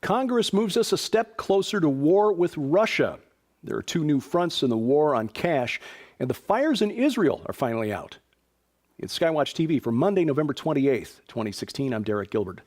Congress moves us a step closer to war with Russia. There are two new fronts in the war on cash, and the fires in Israel are finally out. It's SkyWatchTV for Monday, November 28th, 2016. I'm Derek Gilbert.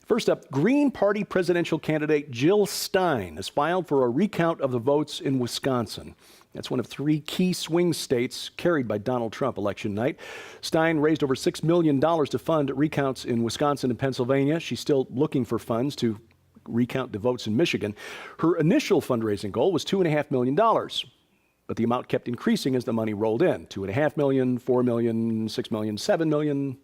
First up, Green Party presidential candidate Jill Stein has filed for a recount of the votes in Wisconsin. That's one of three key swing states carried by Donald Trump election night. Stein raised over $6 million to fund recounts in Wisconsin and Pennsylvania. She's still looking for funds to recount the votes in Michigan. Her initial fundraising goal was $2.5 million, but the amount kept increasing as the money rolled in. $2.5 million, $4 million, $6 million, $7 million,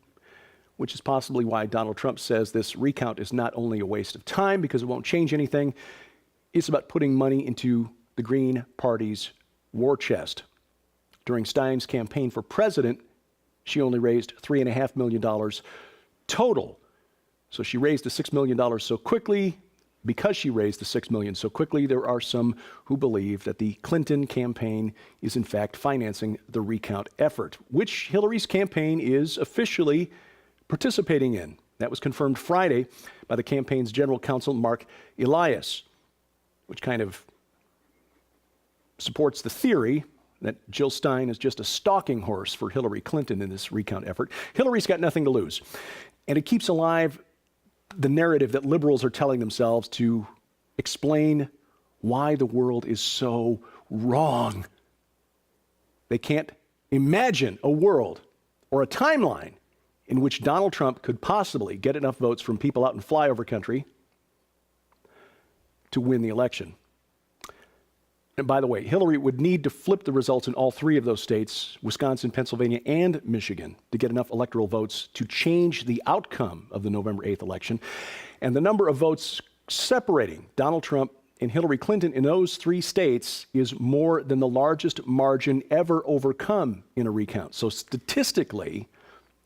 which is possibly why Donald Trump says this recount is not only a waste of time because it won't change anything, it's about putting money into the Green Party's war chest. During Stein's campaign for president, she only raised $3.5 million total. So she raised the $6 million so quickly. Because she raised the $6 million so quickly, there are some who believe that the Clinton campaign is in fact financing the recount effort, which Hillary's campaign is officially participating in. That was confirmed Friday by the campaign's general counsel, Mark Elias, which kind of supports the theory that Jill Stein is just a stalking horse for Hillary Clinton in this recount effort. Hillary's got nothing to lose, and it keeps alive the narrative that liberals are telling themselves to explain why the world is so wrong. They can't imagine a world or a timeline in which Donald Trump could possibly get enough votes from people out in flyover country to win the election. And by the way, Hillary would need to flip the results in all three of those states, Wisconsin, Pennsylvania, and Michigan, to get enough electoral votes to change the outcome of the November 8th election. And the number of votes separating Donald Trump and Hillary Clinton in those three states is more than the largest margin ever overcome in a recount. So statistically,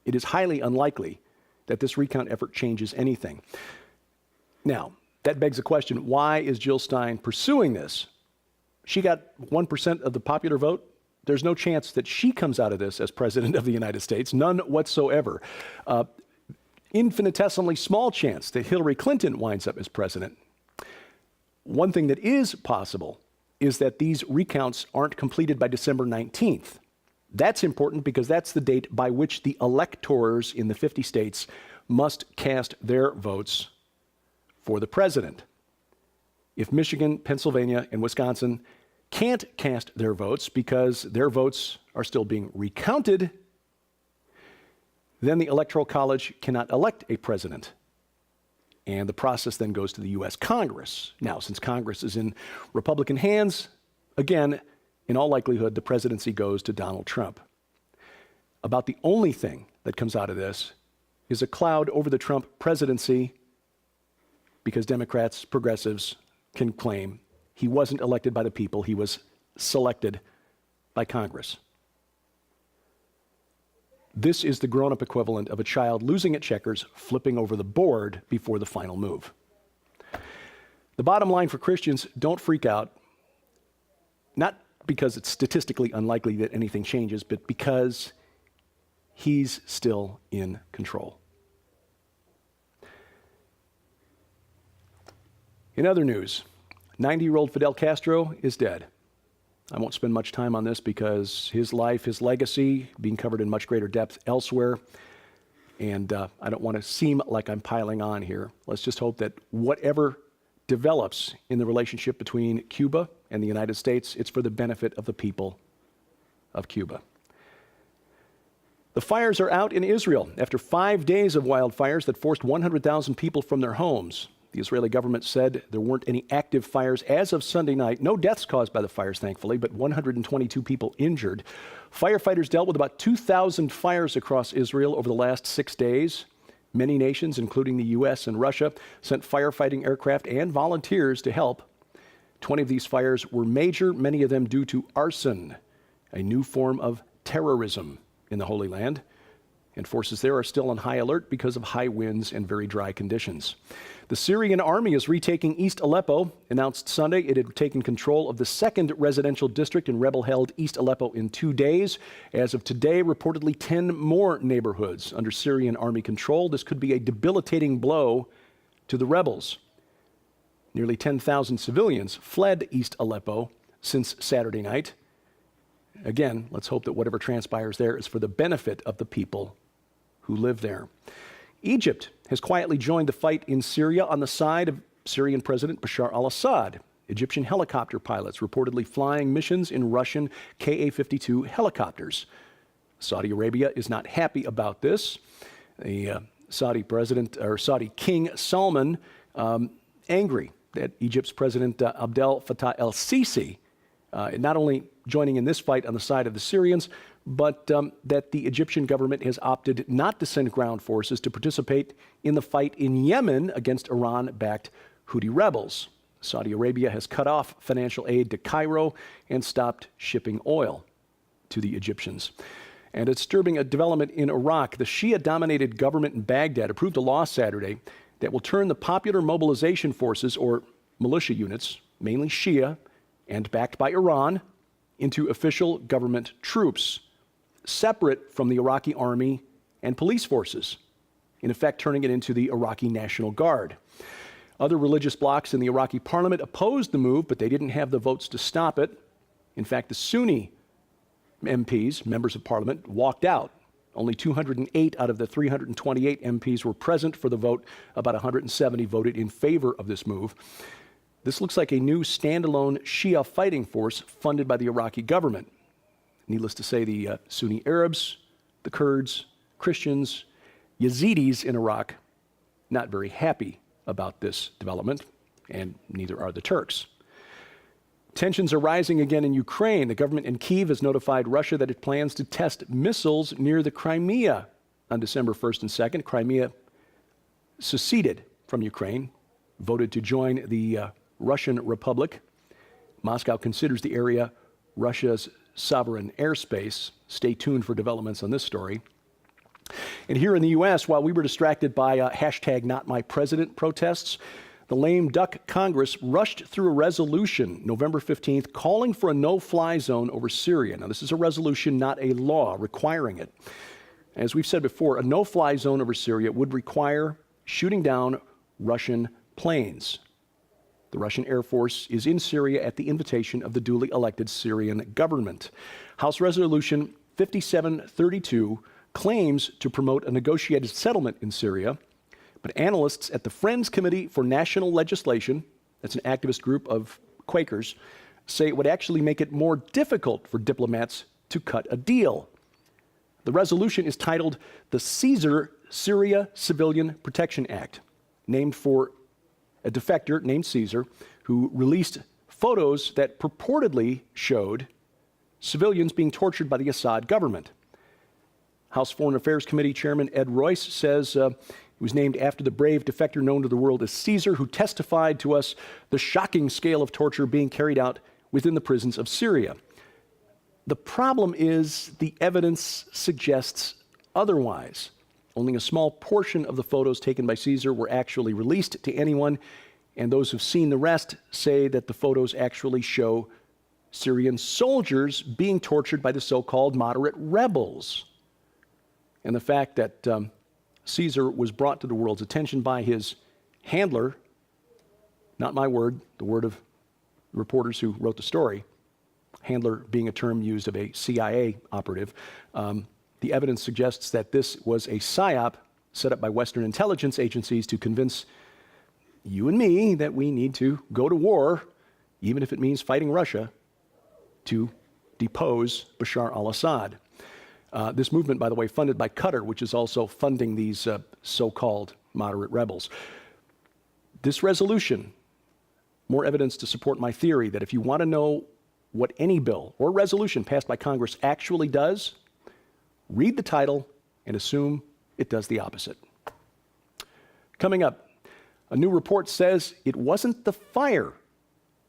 it is highly unlikely that this recount effort changes anything. Now, that begs the question, why is Jill Stein pursuing this? She got 1% of the popular vote. There's no chance that she comes out of this as president of the United States, none whatsoever. Infinitesimally small chance that Hillary Clinton winds up as president. One thing that is possible is that these recounts aren't completed by December 19th. That's important because that's the date by which the electors in the 50 states must cast their votes for the president. If Michigan, Pennsylvania, and Wisconsin can't cast their votes because their votes are still being recounted, then the Electoral College cannot elect a president. And the process then goes to the U.S. Congress. Now, since Congress is in Republican hands, again, in all likelihood, the presidency goes to Donald Trump. About the only thing that comes out of this is a cloud over the Trump presidency because Democrats, progressives, can claim he wasn't elected by the people, he was selected by Congress. This is the grown-up equivalent of a child losing at checkers, flipping over the board before the final move. The bottom line for Christians, don't freak out, not because it's statistically unlikely that anything changes, but because he's still in control. In other news, 90-year-old Fidel Castro is dead. I won't spend much time on this because his life, his legacy, being covered in much greater depth elsewhere, and I don't want to seem like I'm piling on here. Let's just hope that whatever develops in the relationship between Cuba and the United States, it's for the benefit of the people of Cuba. The fires are out in Israel after 5 days of wildfires that forced 100,000 people from their homes. The Israeli government said there weren't any active fires as of Sunday night. No deaths caused by the fires, thankfully, but 122 people injured. Firefighters dealt with about 2,000 fires across Israel over the last 6 days. Many nations, including the U.S. and Russia, sent firefighting aircraft and volunteers to help. 20 of these fires were major, many of them due to arson, a new form of terrorism in the Holy Land. And forces there are still on high alert because of high winds and very dry conditions. The Syrian army is retaking East Aleppo. Announced Sunday it had taken control of the second residential district in rebel-held East Aleppo in 2 days. As of today, reportedly 10 more neighborhoods under Syrian army control. This could be a debilitating blow to the rebels. Nearly 10,000 civilians fled East Aleppo since Saturday night. Again, let's hope that whatever transpires there is for the benefit of the people who live there. Egypt has quietly joined the fight in Syria on the side of Syrian President Bashar al-Assad. Egyptian helicopter pilots reportedly flying missions in Russian Ka-52 helicopters. Saudi Arabia is not happy about this. The Saudi King Salman angry that Egypt's President Abdel Fattah el-Sisi not only joining in this fight on the side of the Syrians, but that the Egyptian government has opted not to send ground forces to participate in the fight in Yemen against Iran-backed Houthi rebels. Saudi Arabia has cut off financial aid to Cairo and stopped shipping oil to the Egyptians. And a disturbing development in Iraq. The Shia-dominated government in Baghdad approved a law Saturday that will turn the Popular Mobilization Forces, or militia units, mainly Shia and backed by Iran, into official government troops, separate from the Iraqi army and police forces, in effect turning it into the Iraqi National Guard. Other religious blocs in the Iraqi parliament opposed the move, but they didn't have the votes to stop it. In fact, the Sunni MPs, members of parliament, walked out. Only 208 out of the 328 MPs were present for the vote. About 170 voted in favor of this move. This looks like a new standalone Shia fighting force funded by the Iraqi government. Needless to say, the Sunni Arabs, the Kurds, Christians, Yazidis in Iraq, not very happy about this development, and neither are the Turks. Tensions are rising again in Ukraine. The government in Kyiv has notified Russia that it plans to test missiles near the Crimea on December 1st and 2nd. Crimea seceded from Ukraine, voted to join the Russian Republic. Moscow considers the area Russia's sovereign airspace. Stay tuned for developments on this story. And here in the U.S., while we were distracted by hashtag Not My President protests, the lame duck Congress rushed through a resolution November 15th calling for a no-fly zone over Syria. Now, this is a resolution, not a law requiring it. As we've said before, a no-fly zone over Syria would require shooting down Russian planes. The Russian Air Force is in Syria at the invitation of the duly elected Syrian government. House Resolution 5732 claims to promote a negotiated settlement in Syria, but analysts at the Friends Committee for National Legislation, that's an activist group of Quakers, say it would actually make it more difficult for diplomats to cut a deal. The resolution is titled the Caesar Syria Civilian Protection Act, named for a defector named Caesar who released photos that purportedly showed civilians being tortured by the Assad government. House Foreign Affairs Committee Chairman Ed Royce says he was named after the brave defector known to the world as Caesar, who testified to us the shocking scale of torture being carried out within the prisons of Syria. The problem is the evidence suggests otherwise. Only a small portion of the photos taken by Caesar were actually released to anyone, and those who've seen the rest say that the photos actually show Syrian soldiers being tortured by the so-called moderate rebels. And the fact that Caesar was brought to the world's attention by his handler, not my word, the word of reporters who wrote the story, handler being a term used of a CIA operative, the evidence suggests that this was a psyop set up by Western intelligence agencies to convince you and me that we need to go to war, even if it means fighting Russia, to depose Bashar al-Assad. This movement, by the way, funded by Qatar, which is also funding these so-called moderate rebels. This resolution, more evidence to support my theory that if you want to know what any bill or resolution passed by Congress actually does, read the title and assume it does the opposite. Coming up, a new report says it wasn't the fire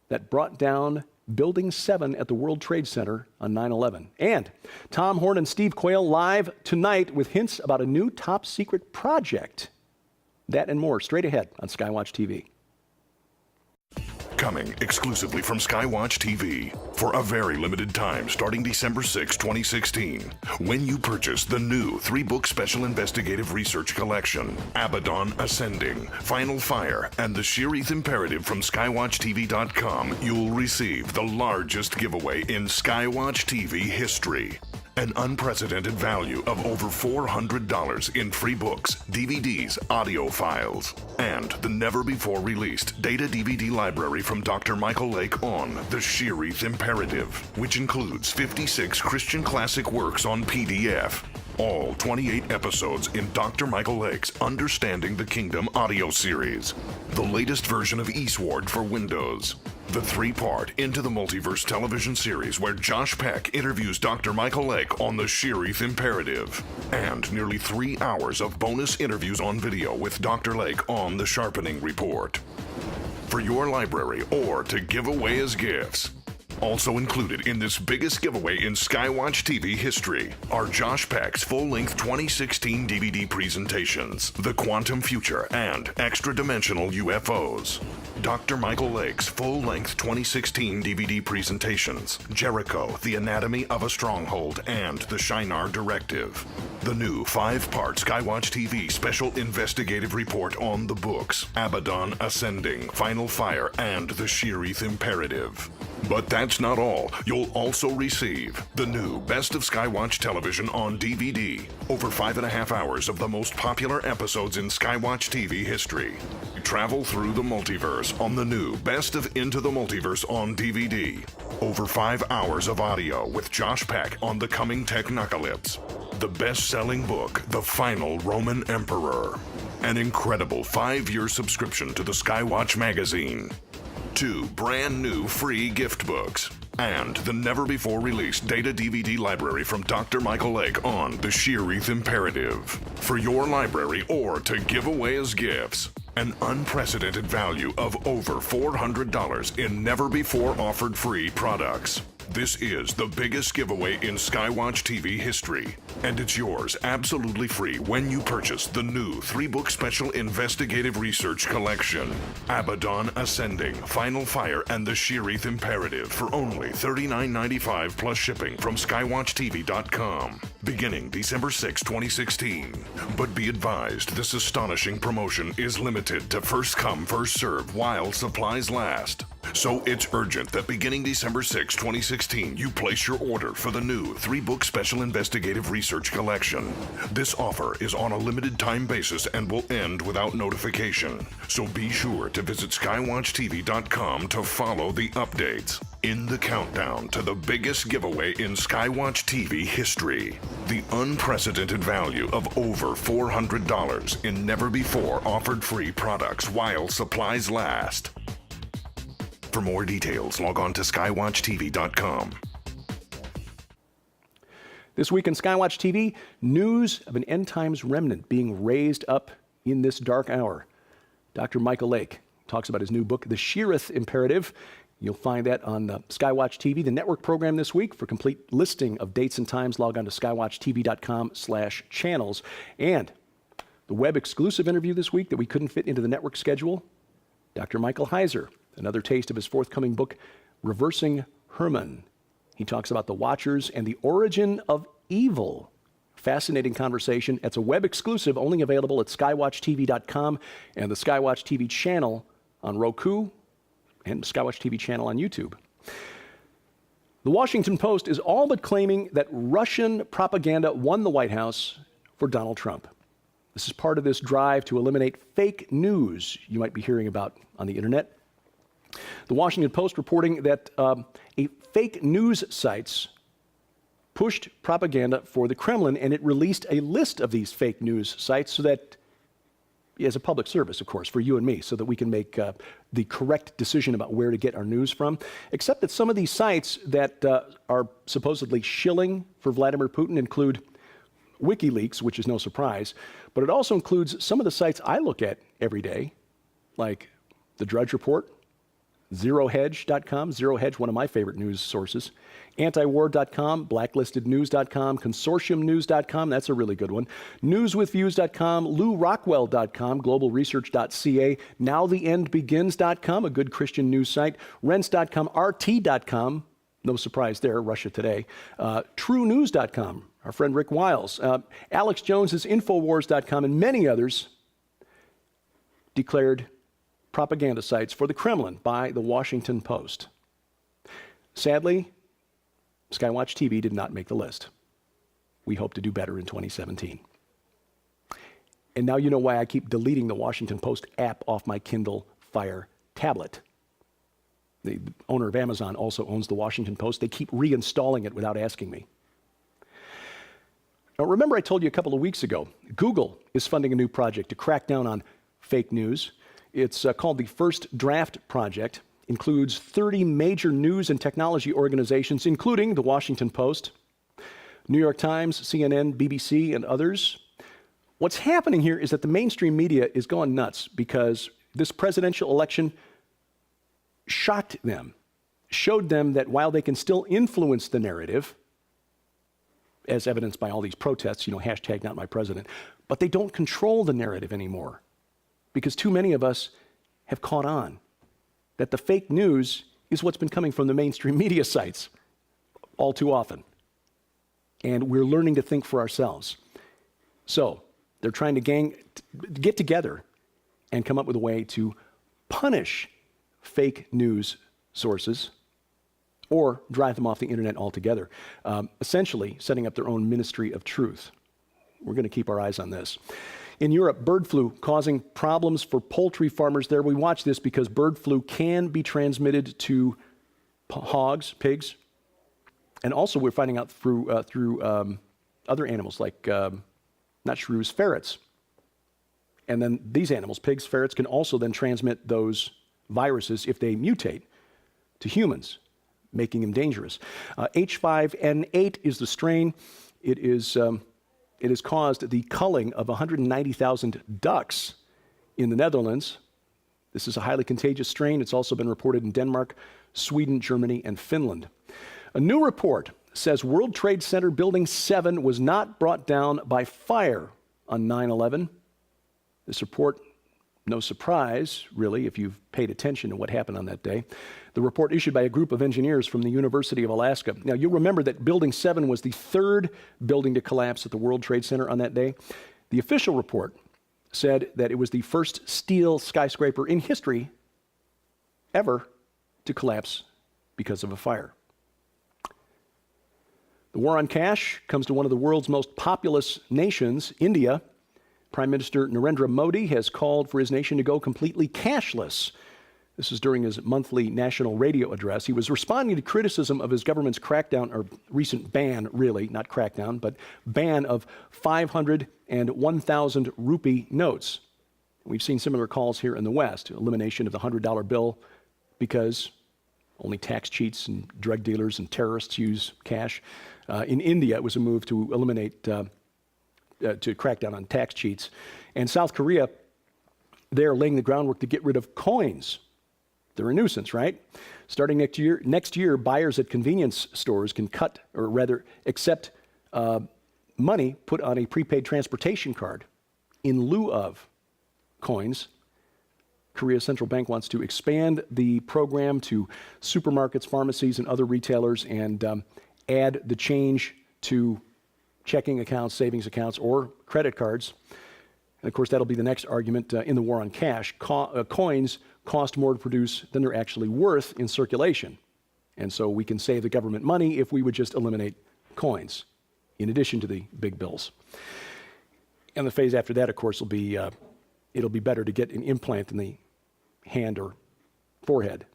that brought down Building 7 at the World Trade Center on 9/11. And Tom Horn and Steve Quayle live tonight with hints about a new top-secret project. That and more straight ahead on SkyWatch TV. Coming exclusively from SkyWatch TV for a very limited time starting December 6, 2016. When you purchase the new 3-book special investigative research collection, Abaddon Ascending, Final Fire, and the Sheerith Imperative from SkyWatchTV.com, you'll receive the largest giveaway in SkyWatch TV history. An unprecedented value of over $400 in free books, DVDs, audio files, and the never-before-released data DVD library from Dr. Michael Lake on the Sheerith Imperative, which includes 56 Christian classic works on PDF. All 28 episodes in Dr. Michael Lake's Understanding the Kingdom audio series. The latest version of Eastward for Windows. The 3-part Into the Multiverse television series where Josh Peck interviews Dr. Michael Lake on the Sheerith Imperative. And nearly 3 hours of bonus interviews on video with Dr. Lake on the Sharpening Report. For your library or to give away as gifts. Also included in this biggest giveaway in SkyWatch TV history are Josh Peck's full-length 2016 DVD presentations, The Quantum Future and Extra-Dimensional UFOs. Dr. Michael Lake's full-length 2016 DVD presentations, Jericho, The Anatomy of a Stronghold, and The Shinar Directive. The new 5-part SkyWatch TV special investigative report on the books, Abaddon Ascending, Final Fire, and the Sheerith Imperative. But that's not all. You'll also receive the new Best of SkyWatch Television on DVD. Over 5.5 hours of the most popular episodes in SkyWatch TV history. Travel through the multiverse on the new Best of Into the Multiverse on DVD. Over 5 hours of audio with Josh Peck on the coming Technocalypse. The best-selling book, The Final Roman Emperor. An incredible 5-year subscription to the SkyWatch magazine. 2 brand new free gift books. And the never-before-released data DVD library from Dr. Michael Lake on the Sheerith Imperative. For your library or to give away as gifts. An unprecedented value of over $400 in never-before-offered free products. This is the biggest giveaway in SkyWatch TV history, and it's yours absolutely free when you purchase the new 3-book special investigative research collection, Abaddon Ascending, Final Fire, and the Sheerith Imperative for only $39.95 plus shipping from SkyWatchTV.com, beginning December 6, 2016. But be advised, this astonishing promotion is limited to first come, first serve while supplies last. So it's urgent that beginning December 6, 2016, you place your order for the new 3-book special investigative research collection. This offer is on a limited time basis and will end without notification. So be sure to visit SkyWatchTV.com to follow the updates. In the countdown to the biggest giveaway in SkyWatch TV history, the unprecedented value of over $400 in never-before-offered free products while supplies last. For more details, log on to SkyWatchTV.com. This week on SkyWatch TV, news of an end times remnant being raised up in this dark hour. Dr. Michael Lake talks about his new book, The Sheerith Imperative. You'll find that on SkyWatch TV, the network program this week. For complete listing of dates and times, log on to skywatchtv.com/channels. And the web exclusive interview this week that we couldn't fit into the network schedule, Dr. Michael Heiser, another taste of his forthcoming book, Reversing Herman. He talks about the Watchers and the origin of evil. Fascinating conversation. It's a web exclusive, only available at skywatchtv.com and the SkyWatch TV channel on Roku and SkyWatch TV channel on YouTube. The Washington Post is all but claiming that Russian propaganda won the White House for Donald Trump. This is part of this drive to eliminate fake news you might be hearing about on the internet. The Washington Post reporting that a fake news sites pushed propaganda for the Kremlin, and it released a list of these fake news sites so that, as a public service, of course, for you and me, so that we can make the correct decision about where to get our news from. Except that some of these sites that are supposedly shilling for Vladimir Putin include WikiLeaks, which is no surprise, but it also includes some of the sites I look at every day, like the Drudge Report, ZeroHedge.com, ZeroHedge, one of my favorite news sources, antiwar.com, blacklistednews.com, consortiumnews.com, that's a really good one, newswithviews.com, LouRockwell.com, globalresearch.ca, nowtheendbegins.com, a good Christian news site, rents.com, RT.com, no surprise there, Russia Today, truenews.com, our friend Rick Wiles, Alex Jones's Infowars.com, and many others declared propaganda sites for the Kremlin by the Washington Post. Sadly, SkyWatch TV did not make the list. We hope to do better in 2017. And now you know why I keep deleting the Washington Post app off my Kindle Fire tablet. The owner of Amazon also owns the Washington Post. They keep reinstalling it without asking me. Now, remember I told you a couple of weeks ago, Google is funding a new project to crack down on fake news. It's called the First Draft Project. Includes 30 major news and technology organizations, including the Washington Post, New York Times, CNN, BBC, and others. What's happening here is that the mainstream media is going nuts because this presidential election shocked them, showed them that while they can still influence the narrative, as evidenced by all these protests, hashtag not my president, but they don't control the narrative anymore because too many of us have caught on that the fake news is what's been coming from the mainstream media sites all too often. And we're learning to think for ourselves. So they're trying to get together and come up with a way to punish fake news sources or drive them off the internet altogether, essentially setting up their own ministry of truth. We're going to keep our eyes on this. In Europe, bird flu causing problems for poultry farmers there. We watch this because bird flu can be transmitted to hogs, pigs, and also we're finding out through other animals like, not shrews, ferrets. And then these animals, pigs, ferrets, can also then transmit those viruses if they mutate to humans, making them dangerous. H5N8 is the strain. It has caused the culling of 190,000 ducks in the Netherlands. This is a highly contagious strain. It's also been reported in Denmark, Sweden, Germany, and Finland. A new report says World Trade Center Building 7 was not brought down by fire on 9/11. This report, no surprise, really, if you've paid attention to what happened on that day. The report issued by a group of engineers from the University of Alaska. Now, you'll remember that Building 7 was the third building to collapse at the World Trade Center on that day. The official report said that it was the first steel skyscraper in history ever to collapse because of a fire. The war on cash comes to one of the world's most populous nations, India. Prime Minister Narendra Modi has called for his nation to go completely cashless. This is during his monthly national radio address. He was responding to criticism of his government's crackdown, or recent ban, really, not crackdown, but ban of 500 and 1,000 rupee notes. We've seen similar calls here in the West, elimination of the $100 bill because only tax cheats and drug dealers and terrorists use cash. In India, it was a move to eliminate to crack down on tax cheats. And South Korea, they're laying the groundwork to get rid of coins. They're a nuisance, right? Starting next year, buyers at convenience stores can cut, or rather accept money put on a prepaid transportation card in lieu of coins. Korea's central bank wants to expand the program to supermarkets, pharmacies, and other retailers and add the change to checking accounts, savings accounts, or credit cards. And of course, that'll be the next argument in the war on cash. Coins cost more to produce than they're actually worth in circulation. And so we can save the government money if we would just eliminate coins, in addition to the big bills. And the phase after that, of course, will be, it'll be better to get an implant in the hand or forehead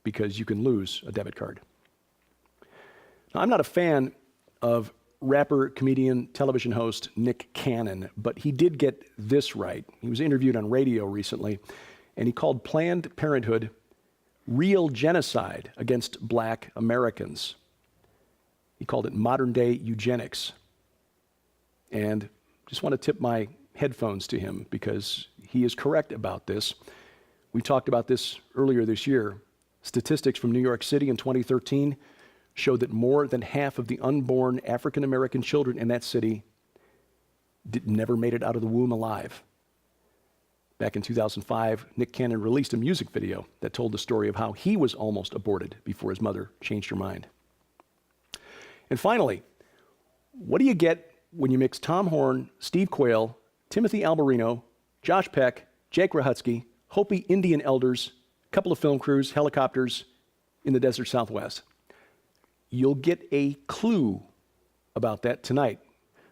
because you can lose a debit card. Now, I'm not a fan of rapper, comedian, television host Nick Cannon, but he did get this right. He was interviewed on radio recently, and he called Planned Parenthood real genocide against Black Americans. He called it modern-day eugenics. And just want to tip my headphones to him because he is correct about this. We talked about this earlier this year. Statistics from New York City in 2013 showed that more than half of the unborn African American children in that city never made it out of the womb alive. Back in 2005, Nick Cannon released a music video that told the story of how he was almost aborted before his mother changed her mind. And finally, what do you get when you mix Tom Horn, Steve Quayle, Timothy Alberino, Josh Peck, Jake Rahutsky, Hopi Indian elders, a couple of film crews, helicopters in the desert Southwest? You'll get a clue about that tonight.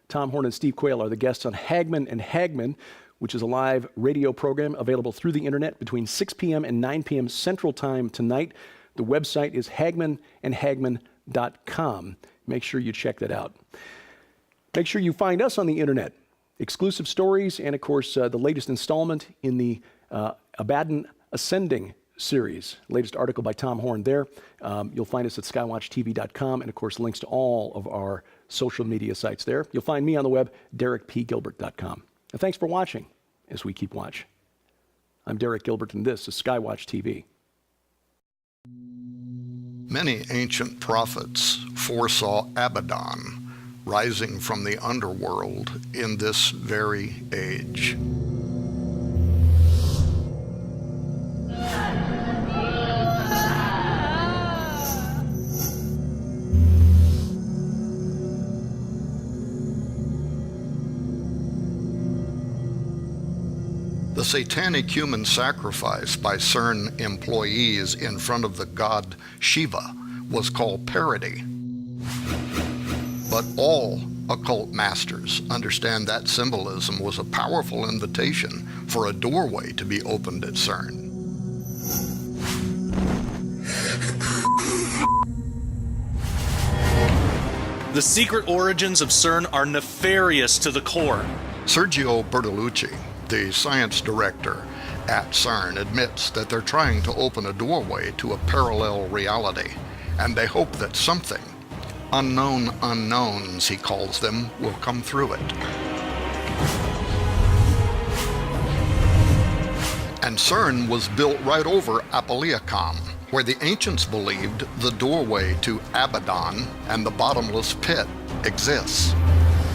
Tom Horn and Steve Quayle are the guests on Hagman and Hagman, which is a live radio program available through the internet between 6 p.m. and 9 p.m. Central Time tonight. The website is hagmanandhagman.com. Make sure you check that out. Make sure you find us on the internet. Exclusive stories and, of course, the latest installment in the Abaddon Ascending series. Latest article by Tom Horn there. You'll find us at skywatchtv.com and, of course, links to all of our social media sites there. You'll find me on the web, derekpgilbert.com. And thanks for watching as we keep watch. I'm Derek Gilbert, and this is Skywatch TV. Many ancient prophets foresaw Abaddon rising from the underworld in this very age. The satanic human sacrifice by CERN employees in front of the god Shiva was called parody. But all occult masters understand that symbolism was a powerful invitation for a doorway to be opened at CERN. The secret origins of CERN are nefarious to the core. Sergio Bertolucci, the science director at CERN, admits that they're trying to open a doorway to a parallel reality, and they hope that something, unknown unknowns he calls them, will come through it. And CERN was built right over Apalliacom, where the ancients believed the doorway to Abaddon and the bottomless pit exists.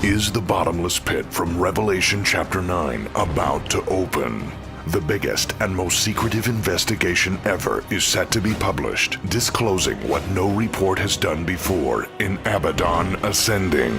Is the bottomless pit from Revelation chapter 9 about to open? The biggest and most secretive investigation ever is set to be published, disclosing what no report has done before in Abaddon Ascending.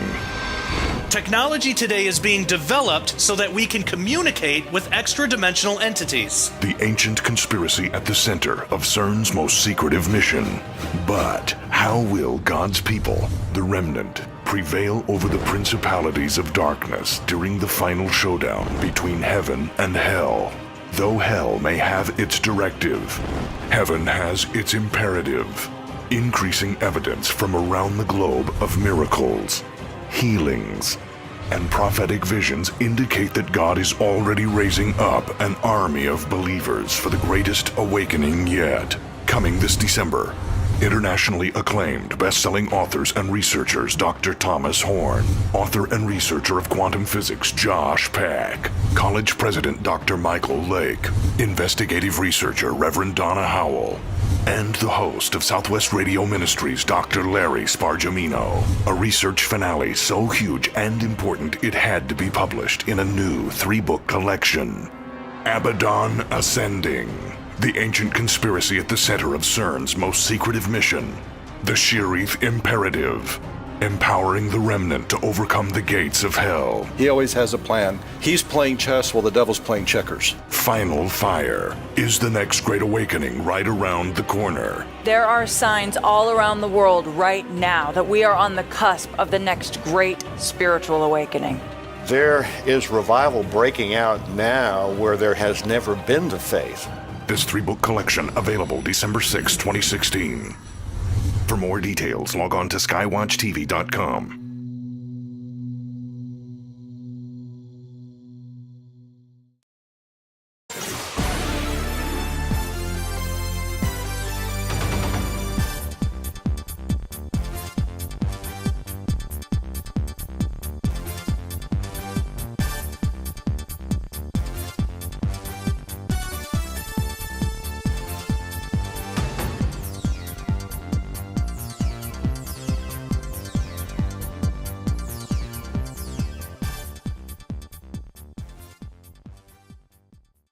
Technology today is being developed so that we can communicate with extra-dimensional entities. The ancient conspiracy at the center of CERN's most secretive mission. But how will God's people, the remnant, prevail over the principalities of darkness during the final showdown between heaven and hell? Though hell may have its directive, heaven has its imperative. Increasing evidence from around the globe of miracles, healings, and prophetic visions indicate that God is already raising up an army of believers for the greatest awakening yet. Coming this December, internationally acclaimed best-selling authors and researchers Dr. Thomas Horn, author and researcher of quantum physics Josh Peck, college president Dr. Michael Lake, investigative researcher Reverend Donna Howell, and the host of Southwest Radio Ministries Dr. Larry Spargimino. A research finale so huge and important it had to be published in a new 3-book collection. Abaddon Ascending. The ancient conspiracy at the center of CERN's most secretive mission. The Shirith Imperative. Empowering the remnant to overcome the gates of hell. He always has a plan. He's playing chess while the devil's playing checkers. Final Fire. Is the next great awakening right around the corner? There are signs all around the world right now that we are on the cusp of the next great spiritual awakening. There is revival breaking out now where there has never been the faith. This 3-book collection available December 6, 2016. For more details, log on to skywatchtv.com.